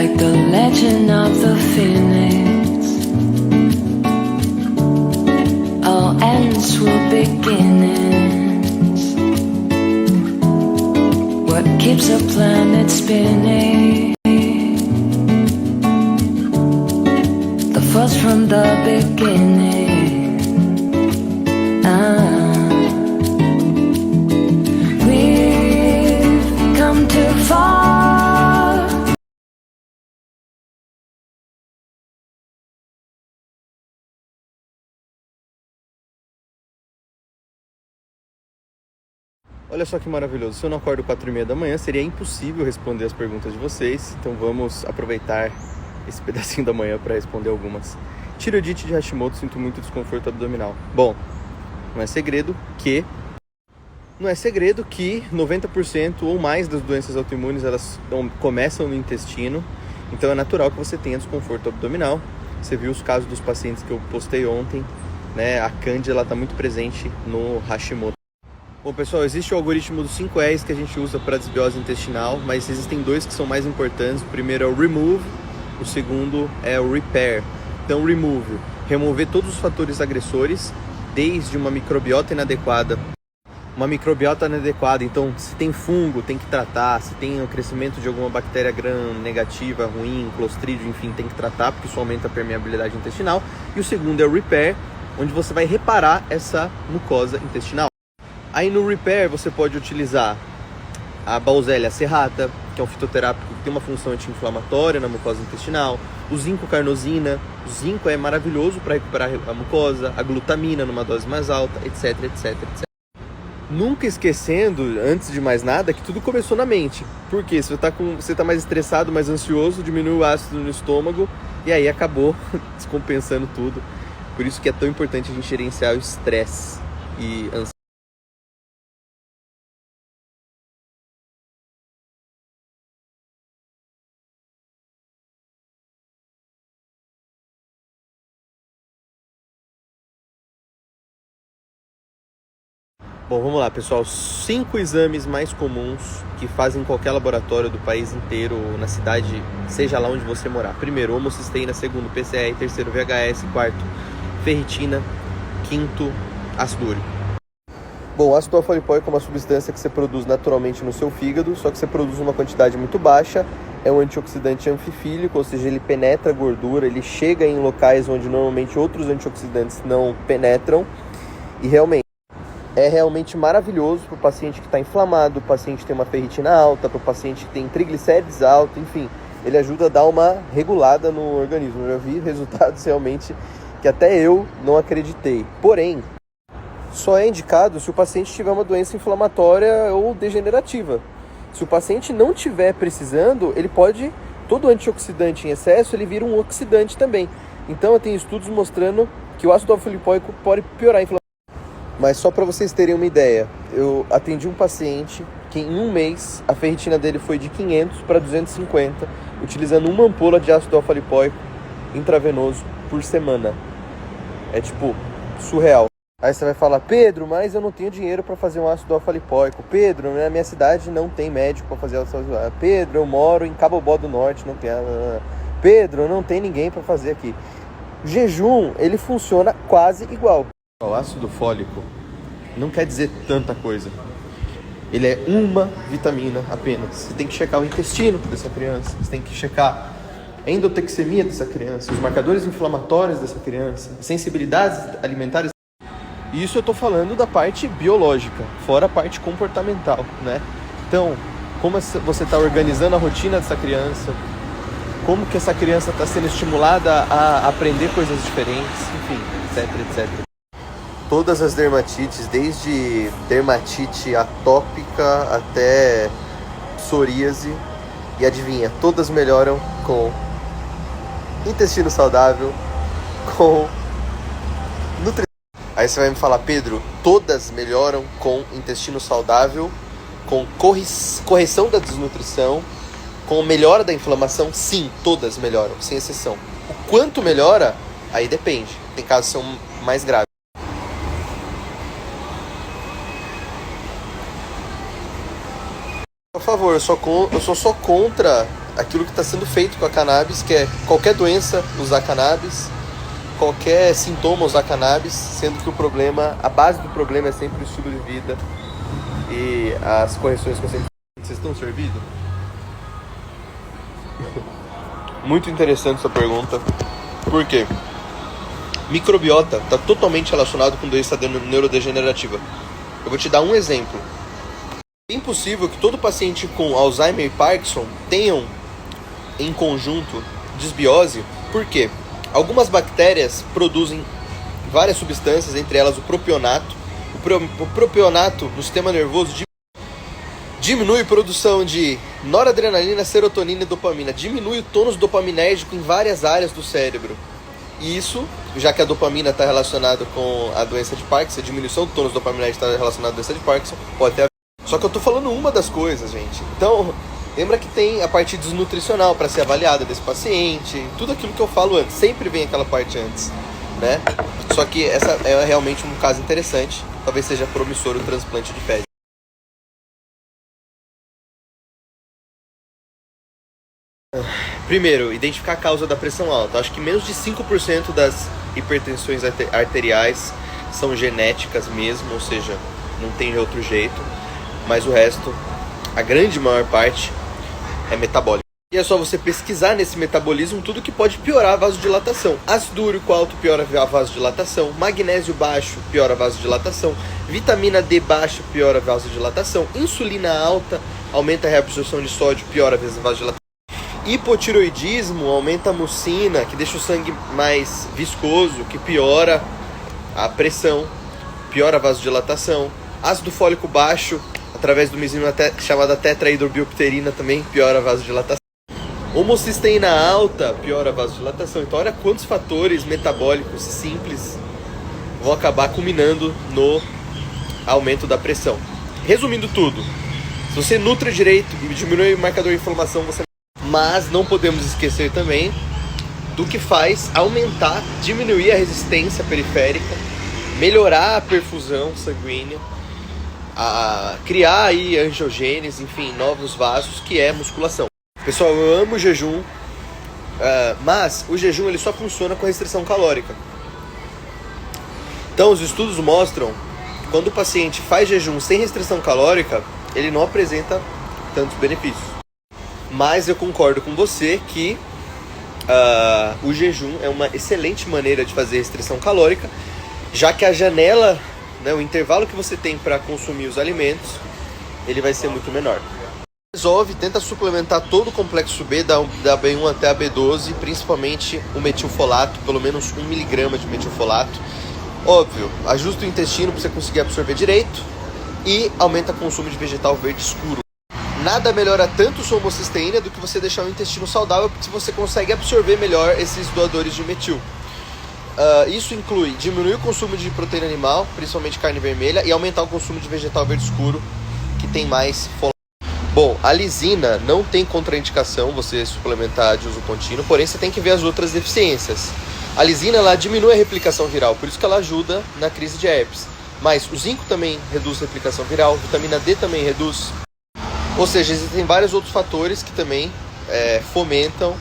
like the legend of the phoenix. All ends were beginnings. What keeps a planet spinning? The force from the beginning. We've come too far. Olha só que maravilhoso, se eu não acordo 4h30 da manhã, seria impossível responder as perguntas de vocês, então vamos aproveitar esse pedacinho da manhã para responder algumas. Tireoidite de Hashimoto, sinto muito desconforto abdominal. Bom, não é segredo que 90% ou mais das doenças autoimunes elas começam no intestino, então é natural que você tenha desconforto abdominal. Você viu os casos dos pacientes que eu postei ontem, né? A Cândida está muito presente no Hashimoto. Bom, pessoal, existe o algoritmo dos 5 R's que a gente usa para desbiose intestinal, mas existem dois que são mais importantes. O primeiro é o remove, o segundo é o repair. Então, remove, remover todos os fatores agressores, desde uma microbiota inadequada. Então, se tem fungo, tem que tratar. Se tem o crescimento de alguma bactéria gram-negativa, ruim, clostridio, enfim, tem que tratar, porque isso aumenta a permeabilidade intestinal. E o segundo é o repair, onde você vai reparar essa mucosa intestinal. Aí no repair você pode utilizar a Bauxelia serrata, que é um fitoterápico que tem uma função anti-inflamatória na mucosa intestinal. O zinco-carnosina, o zinco é maravilhoso para recuperar a mucosa. A glutamina numa dose mais alta, etc, etc, etc. Nunca esquecendo, antes de mais nada, que tudo começou na mente. Porque se você tá mais estressado, mais ansioso, diminui o ácido no estômago e aí acabou descompensando tudo. Por isso que é tão importante a gente gerenciar o estresse e ansiedade. Bom, vamos lá, pessoal. 5 exames mais comuns que fazem em qualquer laboratório do país inteiro, na cidade, seja lá onde você morar. Primeiro, homocisteína. Segundo, PCR. Terceiro, VHS. Quarto, ferritina. Quinto, ácido úrico. Bom, o ácido alfa-lipoico é uma substância que você produz naturalmente no seu fígado, só que você produz uma quantidade muito baixa. É um antioxidante anfifílico, ou seja, ele penetra a gordura, ele chega em locais onde normalmente outros antioxidantes não penetram. E é realmente maravilhoso para o paciente que está inflamado, para o paciente que tem uma ferritina alta, para o paciente que tem triglicérides alto, enfim. Ele ajuda a dar uma regulada no organismo. Eu já vi resultados realmente que até eu não acreditei. Porém, só é indicado se o paciente tiver uma doença inflamatória ou degenerativa. Se o paciente não estiver precisando, todo antioxidante em excesso, ele vira um oxidante também. Então, eu tenho estudos mostrando que o ácido alfa-lipoico pode piorar a inflamação. Mas só para vocês terem uma ideia, eu atendi um paciente que em um mês a ferritina dele foi de 500 para 250, utilizando uma ampola de ácido alfa-lipoico intravenoso por semana. É tipo surreal. Aí você vai falar: Pedro, mas eu não tenho dinheiro para fazer um ácido alfa-lipoico. Pedro, na minha cidade não tem médico para fazer ácido alfa-lipoico. Pedro, eu moro em Cabobó do Norte, não tem. Pedro, não tem ninguém para fazer aqui. O jejum, ele funciona quase igual. O ácido fólico não quer dizer tanta coisa. Ele é uma vitamina apenas. Você tem que checar o intestino dessa criança, você tem que checar a endotexemia dessa criança, os marcadores inflamatórios dessa criança, sensibilidades alimentares. E isso eu estou falando da parte biológica, fora a parte comportamental, né? Então, como você está organizando a rotina dessa criança, como que essa criança está sendo estimulada a aprender coisas diferentes, enfim, etc, etc. Todas as dermatites, desde dermatite atópica até psoríase, e adivinha, todas melhoram com intestino saudável, com nutrição. Aí você vai me falar: Pedro, todas melhoram com intestino saudável, com correção da desnutrição, com melhora da inflamação? Sim, todas melhoram, sem exceção. O quanto melhora, aí depende. Tem casos que são mais graves. Por favor, eu sou só contra aquilo que está sendo feito com a cannabis, que é qualquer doença usar cannabis, qualquer sintoma usar cannabis, sendo que a base do problema é sempre o estilo de vida e as correções que eu sempre... Vocês estão servidos? Muito interessante essa pergunta. Por quê? Microbiota está totalmente relacionado com doença neurodegenerativa. Eu vou te dar um exemplo. É impossível que todo paciente com Alzheimer e Parkinson tenham em conjunto desbiose. Por quê? Algumas bactérias produzem várias substâncias, entre elas o propionato. O propionato no sistema nervoso diminui a produção de noradrenalina, serotonina e dopamina. Diminui o tônus dopaminérgico em várias áreas do cérebro. E isso, já que a dopamina está relacionada com a doença de Parkinson, a diminuição do tônus dopaminérgico está relacionada à doença de Parkinson, pode ter. Só que eu estou falando uma das coisas, gente. Então, lembra que tem a parte desnutricional para ser avaliada desse paciente, tudo aquilo que eu falo antes, sempre vem aquela parte antes, né? Só que essa é realmente um caso interessante, talvez seja promissor o transplante de fezes. Primeiro, identificar a causa da pressão alta. Acho que menos de 5% das hipertensões arteriais são genéticas mesmo, ou seja, não tem outro jeito. Mas o resto, a grande maior parte, é metabólico. E é só você pesquisar nesse metabolismo tudo que pode piorar a vasodilatação. Ácido úrico alto piora a vasodilatação, magnésio baixo piora a vasodilatação, vitamina D baixo piora a vasodilatação, insulina alta aumenta a reabsorção de sódio, piora a vasodilatação. Hipotiroidismo aumenta a mucina, que deixa o sangue mais viscoso, que piora a pressão, piora a vasodilatação. Ácido fólico baixo, através do enzima chamada tetrahidrobiopterina, também piora a vasodilatação. Homocisteína alta piora a vasodilatação. Então olha quantos fatores metabólicos simples vão acabar culminando no aumento da pressão. Resumindo tudo, se você nutre direito e diminui o marcador de inflamação, você... Mas não podemos esquecer também do que faz diminuir a resistência periférica, melhorar a perfusão sanguínea, criar aí angiogênese, enfim, novos vasos, que é musculação. Pessoal, eu amo o jejum, mas o jejum ele só funciona com restrição calórica. Então os estudos mostram que quando o paciente faz jejum sem restrição calórica, ele não apresenta tantos benefícios. Mas eu concordo com você que o jejum é uma excelente maneira de fazer restrição calórica, já que a janela, né, o intervalo que você tem para consumir os alimentos, ele vai ser muito menor. Tenta suplementar todo o complexo B, da B1 até a B12, principalmente o metilfolato, pelo menos 1 mg de metilfolato. Óbvio, ajusta o intestino para você conseguir absorver direito e aumenta o consumo de vegetal verde escuro. Nada melhora tanto sua homocisteína do que você deixar o intestino saudável, porque você consegue absorver melhor esses doadores de metil. Isso inclui diminuir o consumo de proteína animal, principalmente carne vermelha, e aumentar o consumo de vegetal verde escuro, que tem mais folato. Bom, a lisina não tem contraindicação você suplementar de uso contínuo, porém você tem que ver as outras deficiências. A lisina ela diminui a replicação viral, por isso que ela ajuda na crise de herpes. Mas o zinco também reduz a replicação viral, vitamina D também reduz. Ou seja, existem vários outros fatores que também fomentam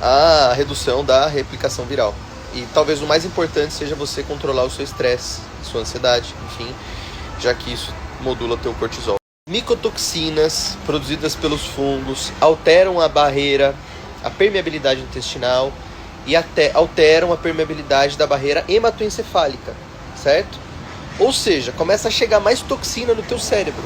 a redução da replicação viral. E talvez o mais importante seja você controlar o seu estresse, sua ansiedade, enfim, já que isso modula o teu cortisol. Micotoxinas produzidas pelos fungos alteram a barreira, a permeabilidade intestinal e até alteram a permeabilidade da barreira hematoencefálica, certo? Ou seja, começa a chegar mais toxina no teu cérebro.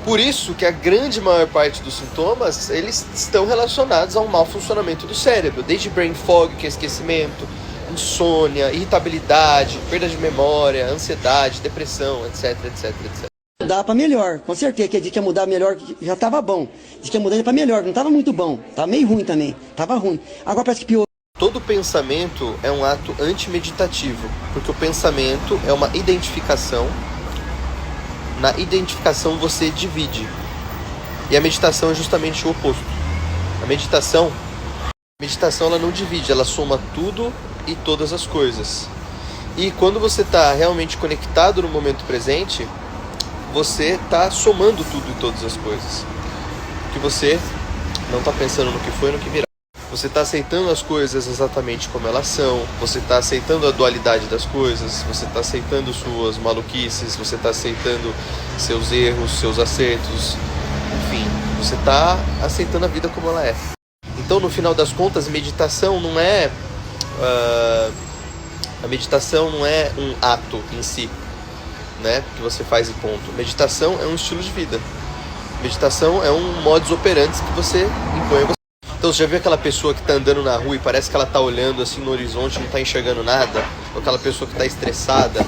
Por isso que a grande maior parte dos sintomas, eles estão relacionados ao mau funcionamento do cérebro, desde brain fog, que é esquecimento, insônia, irritabilidade, perda de memória, ansiedade, depressão, etc, etc, etc. Mudar para melhor, com certeza, que a gente ia mudar melhor, já estava bom. Diz que ia mudar para melhor, não estava muito bom, estava meio ruim também, estava ruim. Agora parece que piorou. Todo pensamento é um ato antimeditativo, porque o pensamento é uma identificação. Na identificação você divide. E a meditação é justamente o oposto. A meditação ela não divide, ela soma tudo e todas as coisas. E quando você está realmente conectado no momento presente, você está somando tudo e todas as coisas. Que você não tá pensando no que foi e no que virá. Você tá aceitando as coisas exatamente como elas são, você tá aceitando a dualidade das coisas, você tá aceitando suas maluquices, você tá aceitando seus erros, seus acertos, enfim, você tá aceitando a vida como ela é. Então, no final das contas, meditação não é... a meditação não é um ato em si, né, que você faz e ponto. Meditação é um estilo de vida. Meditação é um modus operandi que você impõe a você. Então, você já viu aquela pessoa que está andando na rua e parece que ela está olhando assim no horizonte e não está enxergando nada? Ou aquela pessoa que está estressada?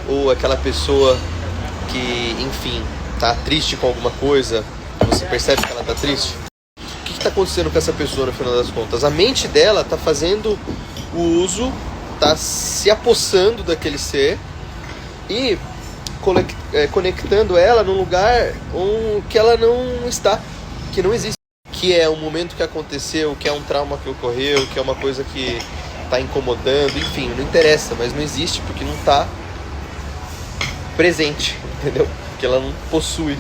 Ou aquela pessoa que, enfim, está triste com alguma coisa? Você percebe que ela está triste? O que está acontecendo com essa pessoa no final das contas? A mente dela está fazendo o uso, está se apossando daquele ser e conectando ela num lugar que ela não está, que não existe. Que é um momento que aconteceu, que é um trauma que ocorreu, que é uma coisa que está incomodando, enfim, não interessa, mas não existe porque não está presente, entendeu? Porque ela não possui,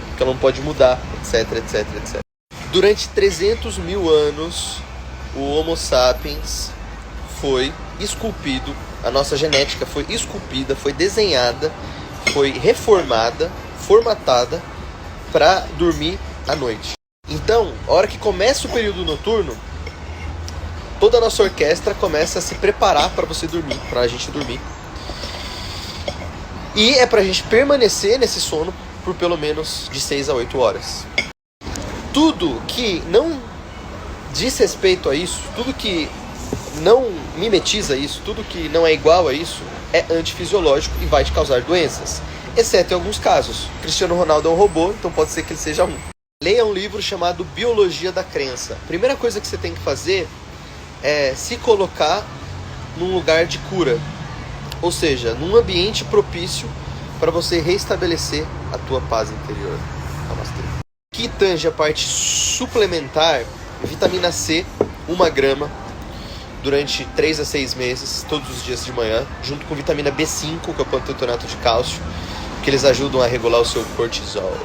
porque ela não pode mudar, etc, etc, etc. Durante 300 mil anos, o Homo sapiens foi esculpido, a nossa genética foi esculpida, foi desenhada, foi reformada, formatada para dormir à noite. Então, a hora que começa o período noturno, toda a nossa orquestra começa a se preparar para você dormir, para a gente dormir. E é para a gente permanecer nesse sono por pelo menos de 6 a 8 horas. Tudo que não diz respeito a isso, tudo que não mimetiza isso, tudo que não é igual a isso, é antifisiológico e vai te causar doenças. Exceto em alguns casos. Cristiano Ronaldo é um robô, então pode ser que ele seja um. Leia um livro chamado Biologia da Crença. A primeira coisa que você tem que fazer é se colocar num lugar de cura. Ou seja, num ambiente propício para você restabelecer a tua paz interior. Namastê. Que tange a parte suplementar, vitamina C, 1 grama, durante 3 a 6 meses, todos os dias de manhã, junto com vitamina B5, que é o pantotenato de cálcio, que eles ajudam a regular o seu cortisol.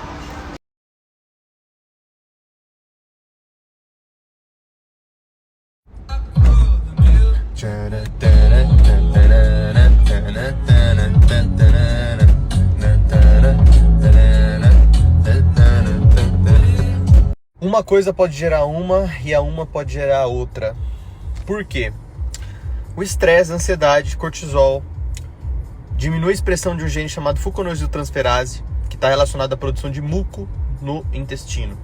Uma coisa pode gerar uma e a uma pode gerar a outra. Por quê? O estresse, a ansiedade, cortisol diminui a expressão de um gene chamado fuconosidrotransferase, que está relacionado à produção de muco no intestino.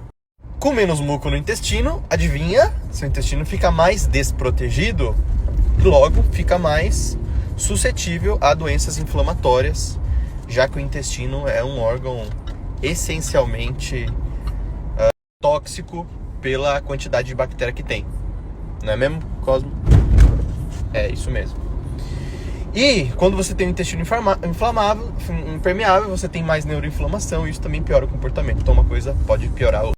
Com menos muco no intestino, adivinha? Seu intestino fica mais desprotegido, logo fica mais suscetível a doenças inflamatórias, já que o intestino é um órgão essencialmente tóxico pela quantidade de bactéria que tem. Não é mesmo, Cosmo? É isso mesmo. E quando você tem um intestino impermeável, você tem mais neuroinflamação e isso também piora o comportamento. Então uma coisa pode piorar a outra.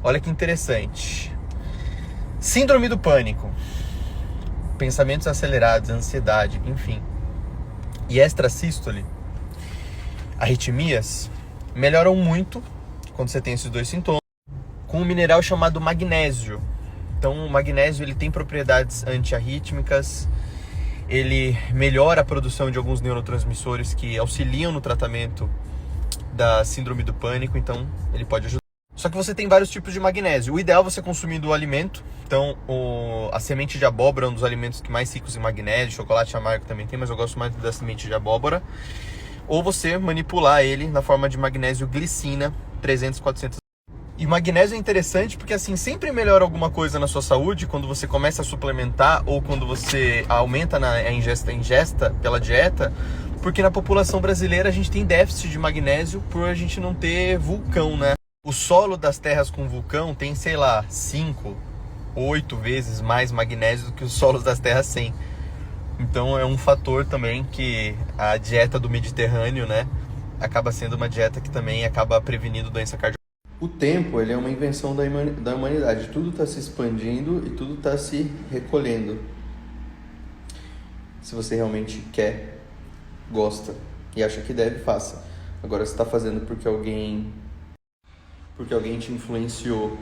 Olha que interessante. Síndrome do pânico, pensamentos acelerados, ansiedade, enfim, e extrasístole, arritmias, melhoram muito quando você tem esses dois sintomas, com um mineral chamado magnésio. Então o magnésio ele tem propriedades antiarrítmicas, ele melhora a produção de alguns neurotransmissores que auxiliam no tratamento da síndrome do pânico, então ele pode ajudar. Só que você tem vários tipos de magnésio. O ideal é você consumir do alimento. Então, a semente de abóbora é um dos alimentos que mais ricos em magnésio. Chocolate amargo também tem, mas eu gosto mais da semente de abóbora. Ou você manipular ele na forma de magnésio glicina, 300, 400. E magnésio é interessante porque, assim, sempre melhora alguma coisa na sua saúde quando você começa a suplementar ou quando você aumenta a ingesta pela dieta. Porque na população brasileira a gente tem déficit de magnésio por a gente não ter vulcão, né? O solo das terras com vulcão tem, sei lá, 5, 8 vezes mais magnésio do que os solos das terras sem. Então é um fator também que a dieta do Mediterrâneo, né, acaba sendo uma dieta que também acaba prevenindo doença cardíaca. O tempo, ele é uma invenção da humanidade. Tudo está se expandindo e tudo está se recolhendo. Se você realmente quer, gosta e acha que deve, faça. Agora você está fazendo porque alguém te influenciou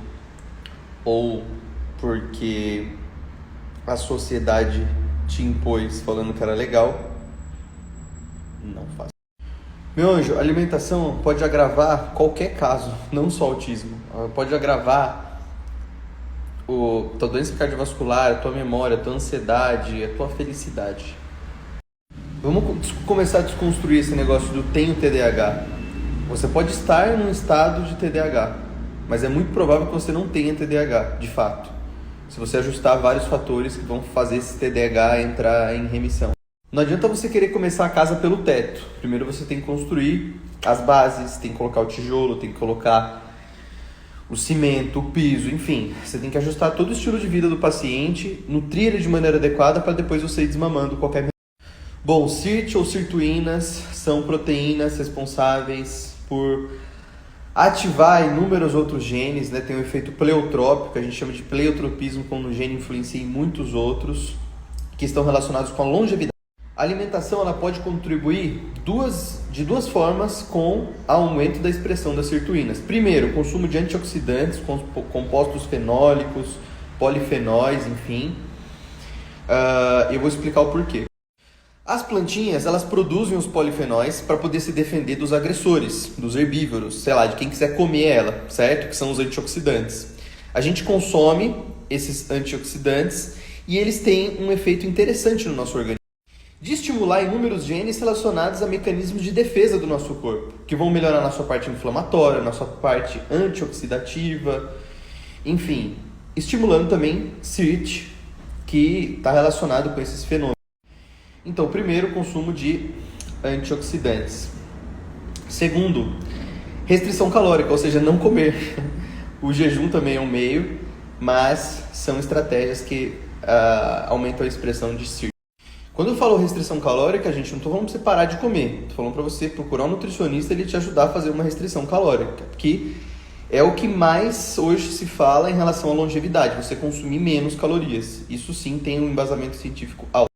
ou porque a sociedade te impôs falando que era legal, não faça. Meu anjo, alimentação pode agravar qualquer caso, não só autismo. Pode agravar tua doença cardiovascular, a tua memória, a tua ansiedade, a tua felicidade. Vamos começar a desconstruir esse negócio do tenho TDAH. Você pode estar num estado de TDAH, mas é muito provável que você não tenha TDAH, de fato. Se você ajustar vários fatores que vão fazer esse TDAH entrar em remissão. Não adianta você querer começar a casa pelo teto. Primeiro você tem que construir as bases, tem que colocar o tijolo, tem que colocar o cimento, o piso, enfim. Você tem que ajustar todo o estilo de vida do paciente, nutrir ele de maneira adequada para depois você ir desmamando qualquer... Bom, SIRT ou sirtuínas são proteínas responsáveis por ativar inúmeros outros genes, né? Tem um efeito pleotrópico, a gente chama de pleiotropismo, quando o gene influencia em muitos outros, que estão relacionados com a longevidade. A alimentação ela pode contribuir de duas formas com o aumento da expressão das sirtuínas. Primeiro, o consumo de antioxidantes, compostos fenólicos, polifenóis, enfim. Eu vou explicar o porquê. As plantinhas, elas produzem os polifenóis para poder se defender dos agressores, dos herbívoros, sei lá, de quem quiser comer ela, certo? Que são os antioxidantes. A gente consome esses antioxidantes e eles têm um efeito interessante no nosso organismo, de estimular inúmeros genes relacionados a mecanismos de defesa do nosso corpo, que vão melhorar a nossa parte inflamatória, a nossa parte antioxidativa, enfim, estimulando também SIRT, que está relacionado com esses fenômenos. Então, primeiro, o consumo de antioxidantes. Segundo, restrição calórica, ou seja, não comer. O jejum também é um meio, mas são estratégias que aumentam a expressão de SIRT. Quando eu falo restrição calórica, gente, não estou falando para você parar de comer. Estou falando para você procurar um nutricionista e ele te ajudar a fazer uma restrição calórica, que é o que mais hoje se fala em relação à longevidade, você consumir menos calorias. Isso sim tem um embasamento científico alto.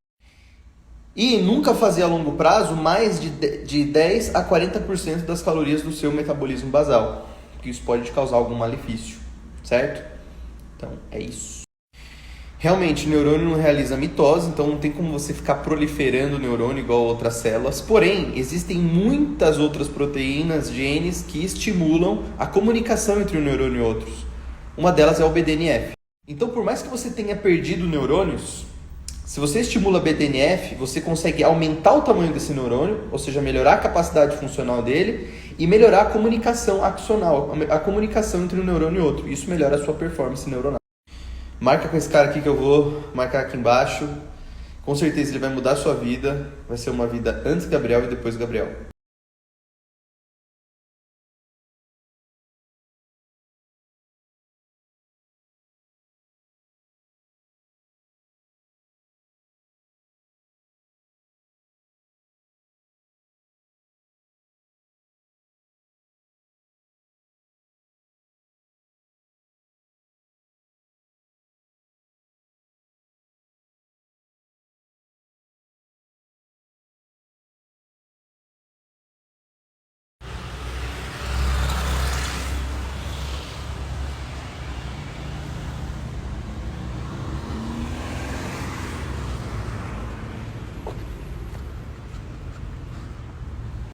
E nunca fazer a longo prazo mais de 10 a 40% das calorias do seu metabolismo basal, porque isso pode te causar algum malefício, certo? Então, é isso. Realmente, o neurônio não realiza mitose, então não tem como você ficar proliferando o neurônio igual a outras células. Porém, existem muitas outras proteínas, genes, que estimulam a comunicação entre um neurônio e outros. Uma delas é o BDNF. Então, por mais que você tenha perdido neurônios, se você estimula BDNF, você consegue aumentar o tamanho desse neurônio, ou seja, melhorar a capacidade funcional dele e melhorar a comunicação axonal, a comunicação entre um neurônio e outro. Isso melhora a sua performance neuronal. Marca com esse cara aqui que eu vou marcar aqui embaixo. Com certeza ele vai mudar a sua vida. Vai ser uma vida antes Gabriel e depois Gabriel.